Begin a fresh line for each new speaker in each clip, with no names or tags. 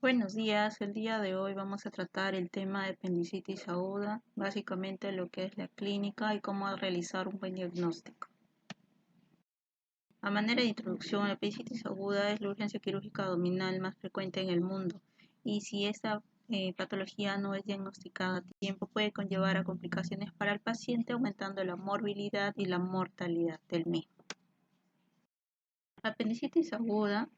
Buenos días, el día de hoy vamos a tratar el tema de apendicitis aguda, básicamente lo que es la clínica y cómo realizar un buen diagnóstico. A manera de introducción, la apendicitis aguda es la urgencia quirúrgica abdominal más frecuente en el mundo y si esta patología no es diagnosticada a tiempo puede conllevar a complicaciones para el paciente, aumentando la morbilidad y la mortalidad del mismo. La apendicitis aguda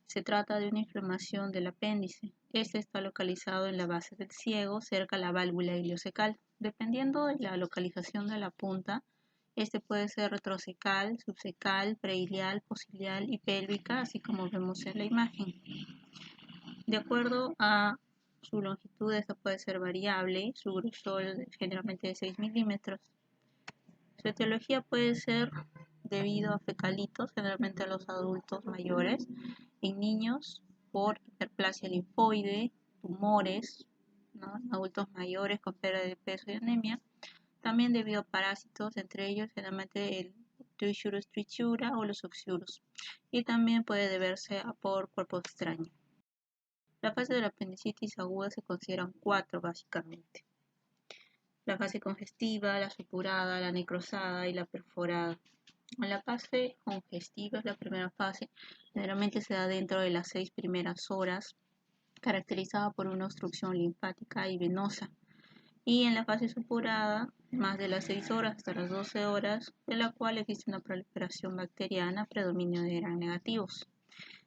se trata de una inflamación del apéndice. Este está localizado en la base del ciego, cerca a la válvula iliocecal. Dependiendo de la localización de la punta, este puede ser retrocecal, subcecal, preilial, posilial y pélvica, así como vemos en la imagen. De acuerdo a su longitud, esta puede ser variable, su grosor generalmente de 6 milímetros. Su etiología puede ser debido a fecalitos, generalmente a los adultos mayores, en niños por hiperplasia linfoide, tumores, ¿no?, en adultos mayores con pérdida de peso y anemia, también debido a parásitos, entre ellos generalmente el Trichurus trichiura o los Oxyurus, y también puede deberse a por cuerpo extraño. La fase de la apendicitis aguda se consideran 4 básicamente: la fase congestiva, la supurada, la necrosada y la perforada. La fase congestiva es la primera fase, generalmente se da dentro de las 6 primeras horas, caracterizada por una obstrucción linfática y venosa. Y en la fase supurada, más de las 6 horas hasta las 12 horas, de la cual existe una proliferación bacteriana, predominio de Gram negativos.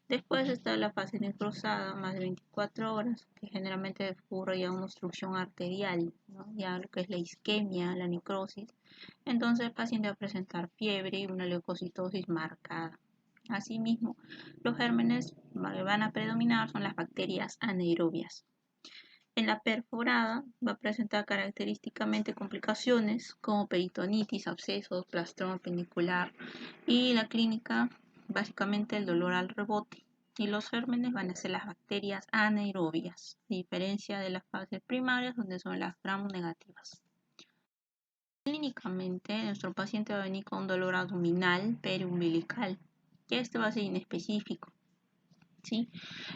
Después está la fase necrosada, más de 24 horas, que generalmente ocurre ya una obstrucción arterial, ¿no?, ya lo que es la isquemia, la necrosis. Entonces el paciente va a presentar fiebre y una leucocitosis marcada. Asimismo, los gérmenes que van a predominar son las bacterias anaerobias. En la perforada va a presentar característicamente complicaciones como peritonitis, abscesos, plastrón apenicular y la clínica básicamente el dolor al rebote. Y los gérmenes van a ser las bacterias anaerobias, a diferencia de las fases primarias donde son las gram negativas. Clínicamente, nuestro paciente va a venir con un dolor abdominal periumbilical, que este va a ser inespecífico, ¿sí?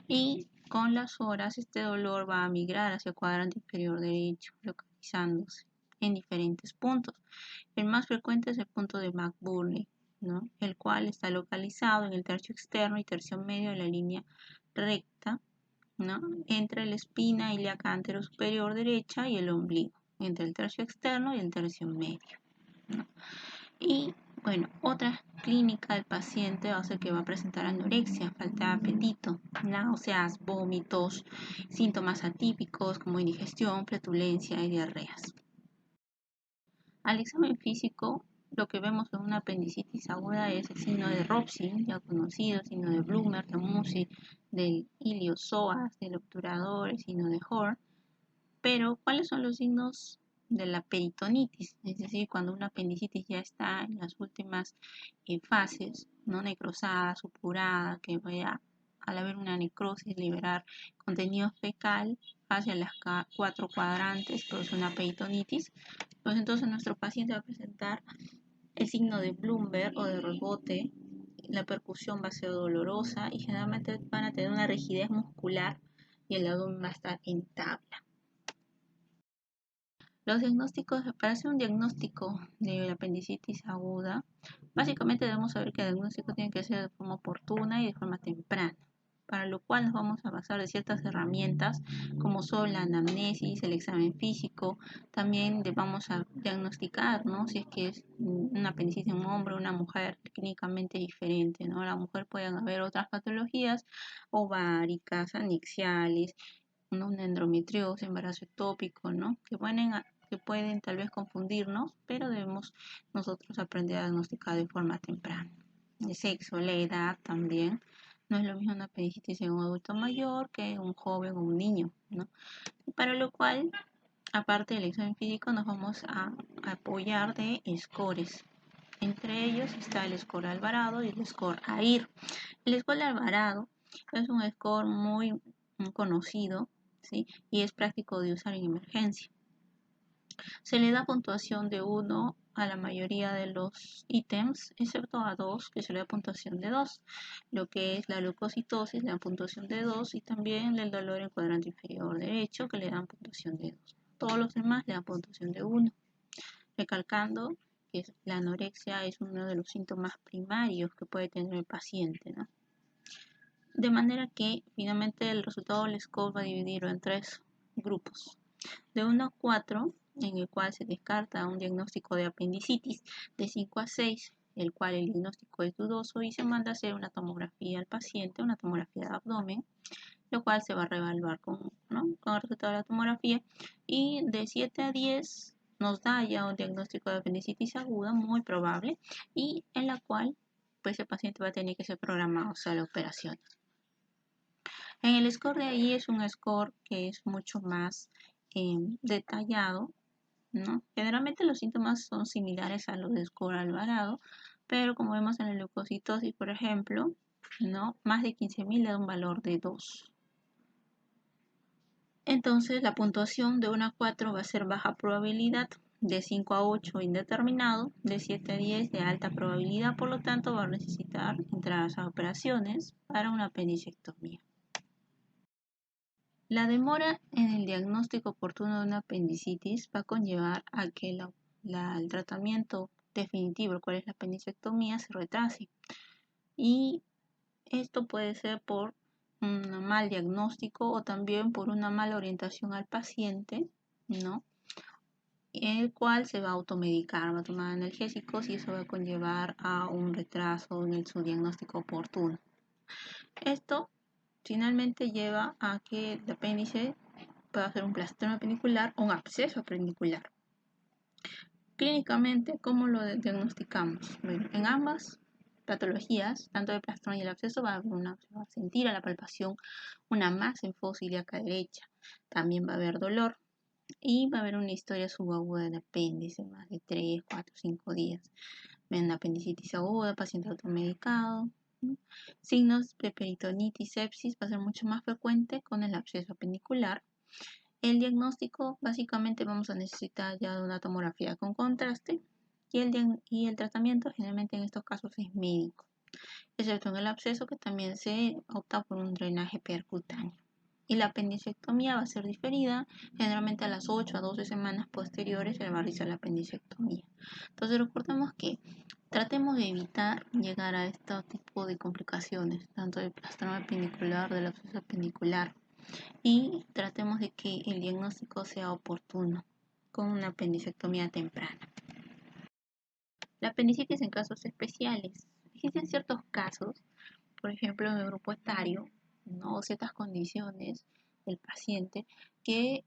Y con las horas este dolor va a migrar hacia el cuadrante inferior derecho, localizándose en diferentes puntos. El más frecuente es el punto de McBurney, ¿no?, el cual está localizado en el tercio externo y tercio medio de la línea recta, ¿no?, entre la espina ilíaca anterosuperior derecha y el ombligo, entre el tercio externo y el tercio medio, ¿no? Y bueno, otra clínica del paciente va a ser que va a presentar anorexia, falta de apetito, náuseas, vómitos, síntomas atípicos como indigestión, flatulencia y diarreas. Al examen físico, lo que vemos en una apendicitis aguda es el signo de Robson, ya conocido, signo de Blumer, de Musi, del iliozoas, del obturador, el signo de Horn. Pero, ¿cuáles son los signos de la peritonitis? Es decir, cuando una apendicitis ya está en las últimas fases, no necrosada, supurada, que vaya al haber una necrosis liberar contenido fecal hacia las 4 cuadrantes, produce una peritonitis. Pues entonces nuestro paciente va a presentar el signo de Bloomberg o de rebote, la percusión va a ser dolorosa y generalmente van a tener una rigidez muscular y el abdomen va a estar en tabla. Los diagnósticos, para hacer un diagnóstico de la apendicitis aguda, básicamente debemos saber que el diagnóstico tiene que ser de forma oportuna y de forma temprana, para lo cual nos vamos a basar de ciertas herramientas como son la anamnesis, el examen físico. También vamos a diagnosticar, ¿no?, si es que es una apendicitis en un hombre o una mujer, clínicamente diferente, ¿no? La mujer pueden haber otras patologías ováricas, anexiales, ¿no?, una endometriosis, embarazo ectópico, ¿no?, que pueden tal vez confundirnos, pero debemos nosotros aprender a diagnosticar de forma temprana. El sexo, la edad también. No es lo mismo una apendicitis en un adulto mayor que un joven o un niño, ¿no? Para lo cual, aparte del examen físico, nos vamos a apoyar de scores. Entre ellos está el score Alvarado y el score AIR. El score Alvarado es un score muy conocido, ¿sí?, y es práctico de usar en emergencia. Se le da puntuación de 1 a la mayoría de los ítems, excepto a dos, que se le da puntuación de 2. Lo que es la leucocitosis le dan puntuación de 2 y también el dolor en cuadrante inferior derecho, que le dan puntuación de 2. Todos los demás le dan puntuación de 1. Recalcando que la anorexia es uno de los síntomas primarios que puede tener el paciente, ¿no? De manera que finalmente el resultado del score va a dividirlo en 3 grupos. De 1 a 4, en el cual se descarta un diagnóstico de apendicitis. De 5 a 6, el cual el diagnóstico es dudoso y se manda a hacer una tomografía al paciente, una tomografía de abdomen, lo cual se va a reevaluar con el resultado de la tomografía. Y de 7 a 10 nos da ya un diagnóstico de apendicitis aguda muy probable y en la cual pues el paciente va a tener que ser programado a la operación. En el score de ahí es un score que es mucho más detallado, ¿no? Generalmente los síntomas son similares a los de score Alvarado, pero como vemos en la leucocitosis, por ejemplo, ¿no? Más de 15.000 le da un valor de 2. Entonces la puntuación de 1 a 4 va a ser baja probabilidad, de 5 a 8 indeterminado, de 7 a 10 de alta probabilidad, por lo tanto va a necesitar entrar a operaciones para una apendicectomía. La demora en el diagnóstico oportuno de una apendicitis va a conllevar a que el tratamiento definitivo, el cual es la apendicectomía, se retrase. Y esto puede ser por un mal diagnóstico o también por una mala orientación al paciente, ¿no? El cual se va a automedicar, va a tomar analgésicos y eso va a conllevar a un retraso en su diagnóstico oportuno. Esto finalmente lleva a que el apéndice puede hacer un plastroma apenicular o un absceso apenicular. Clínicamente, ¿cómo lo diagnosticamos? Bueno, en ambas patologías, tanto el plastroma y el absceso, va a sentir a la palpación una masa en fosa ilíaca derecha. También va a haber dolor y va a haber una historia subaguda del apéndice, más de 3, 4, 5 días. Una apendicitis aguda, paciente automedicado. Signos de peritonitis, sepsis va a ser mucho más frecuente con el absceso apenicular. El diagnóstico, básicamente vamos a necesitar ya de una tomografía con contraste y el tratamiento generalmente en estos casos es médico, excepto en el absceso que también se opta por un drenaje percutáneo. Y la apendicectomía va a ser diferida, generalmente a las 8 a 12 semanas posteriores se va a realizar la apendicectomía. Entonces recordemos que tratemos de evitar llegar a este tipo de complicaciones, tanto del plastroma apenicular, del absceso apendicular, y tratemos de que el diagnóstico sea oportuno con una apendicectomía temprana. La apendicitis en casos especiales. Existen ciertos casos, por ejemplo en el grupo etario, ¿no? Ciertas condiciones del paciente que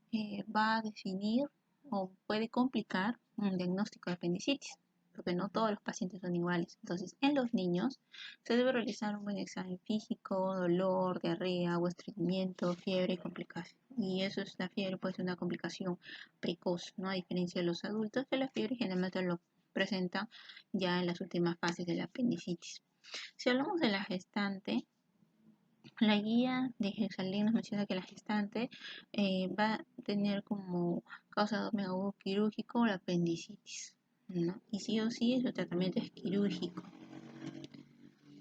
va a definir o puede complicar un diagnóstico de apendicitis, porque no todos los pacientes son iguales. Entonces, en los niños se debe realizar un buen examen físico, dolor, diarrea o estreñimiento, fiebre y complicación. Y eso es, la fiebre puede ser una complicación precoz, ¿no? A diferencia de los adultos, que la fiebre generalmente lo presenta ya en las últimas fases de la apendicitis. Si hablamos de la gestante, la guía de Gesalín nos menciona que la gestante va a tener como causa de abdomen agudo quirúrgico la apendicitis, ¿no? Y sí o sí, su tratamiento es quirúrgico.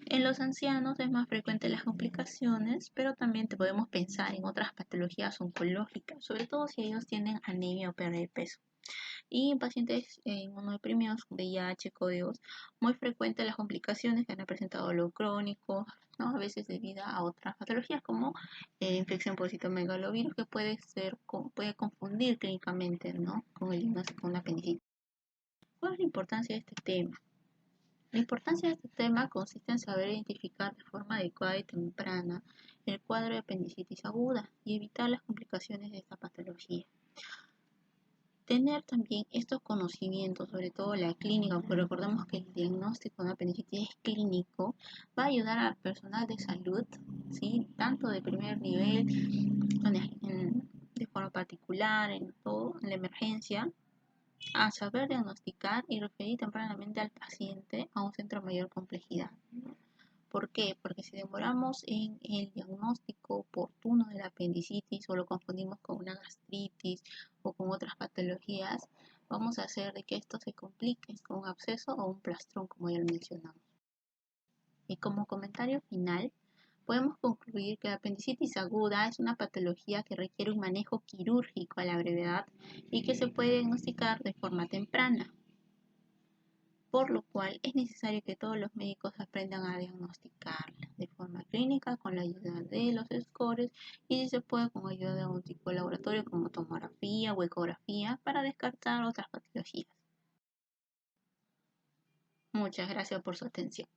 En los ancianos es más frecuente las complicaciones, pero también te podemos pensar en otras patologías oncológicas, sobre todo si ellos tienen anemia o pérdida de peso. Y en pacientes inmunodeprimidos con VIH, códigos, muy frecuentes las complicaciones que han presentado dolor crónico, ¿no? A veces debido a otras patologías como infección por citomegalovirus que puede confundir clínicamente, ¿no? Con el diagnóstico de una apendicitis. ¿Cuál es la importancia de este tema? La importancia de este tema consiste en saber identificar de forma adecuada y temprana el cuadro de apendicitis aguda y evitar las complicaciones de esta patología. Tener también estos conocimientos, sobre todo la clínica, porque recordemos que el diagnóstico de apendicitis es clínico, va a ayudar al personal de salud, ¿sí? Tanto de primer nivel, de forma particular, en todo, en la emergencia, a saber diagnosticar y referir tempranamente al paciente a un centro de mayor complejidad. ¿Por qué? Porque si demoramos en el diagnóstico oportuno de la apendicitis o lo confundimos con una gastritis o con otras patologías, vamos a hacer de que esto se complique con un absceso o un plastrón, como ya lo mencionamos. Y como comentario final, podemos concluir que la apendicitis aguda es una patología que requiere un manejo quirúrgico a la brevedad y que se puede diagnosticar de forma temprana, por lo cual es necesario que todos los médicos aprendan a diagnosticarla de forma clínica con la ayuda de los scores y si se puede con ayuda de un tipo de laboratorio como tomografía o ecografía para descartar otras patologías. Muchas gracias por su atención.